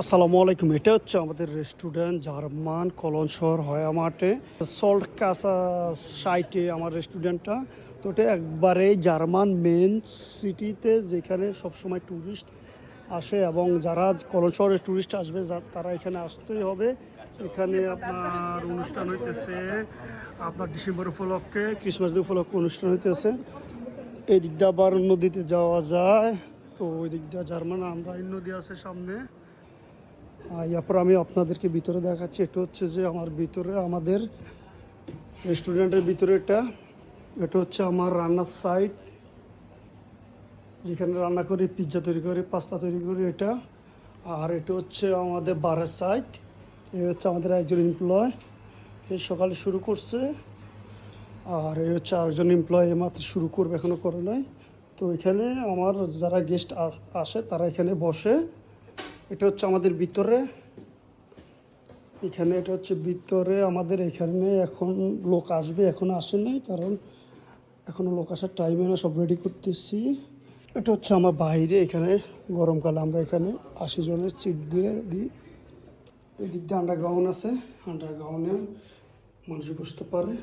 আসসালামু আলাইকুম। এটা হচ্ছে আমাদের রেস্টুরেন্ট জার্মান কলোন শহর হয়া মাঠে সল্ট কাসা সাইটে আমার রেস্টুরেন্টটা। তো এটা একবারে জার্মান মেন সিটিতে, যেখানে সবসময় ট্যুরিস্ট আসে এবং যারা কলোন শহরে ট্যুরিস্ট আসবে তারা এখানে আসতেই হবে। এখানে আপনার অনুষ্ঠান হইতেছে, আপনার ডিসেম্বর উপলক্ষে, ক্রিসমাস ডে উপলক্ষে অনুষ্ঠান হইতেছে। এই দিকটা আবার নদীতে যাওয়া যায়, তো ওই দিকটা জার্মান আমরাইন নদী আছে সামনে। এরপর আমি আপনাদেরকে ভিতরে দেখাচ্ছি। এটা হচ্ছে যে আমার ভিতরে, আমাদের রেস্টুরেন্টের ভিতরে এটা হচ্ছে আমার রান্নার সাইট, যেখানে রান্না করি, পিৎজা তৈরি করি, পাস্তা তৈরি করি এটা। আর এটা হচ্ছে আমাদের বারের সাইট। এই হচ্ছে আমাদের একজন এমপ্লয়, এই সকালে শুরু করছে। আর এই হচ্ছে আরেকজন এমপ্লয়, মাত্র শুরু করবে, এখনও করে নাই। তো এখানে আমার যারা গেস্ট আসে তারা এখানে বসে। এটা হচ্ছে আমাদের ভিতরে, এখানে এটা হচ্ছে ভিতরে আমাদের। এখানে এখন লোক আসবে, এখনও আসে নাই, কারণ এখনও লোক আসার টাইমে না, সব রেডি করতেছি। এটা হচ্ছে আমার বাইরে, এখানে গরমকালে আমরা এখানে 80 জনের সিট দিয়ে দিই। এই দিক দিয়ে আন্ডারগ্রাউন্ড আছে, আন্ডারগ্রাউন্ডে মানুষ বসতে পারে।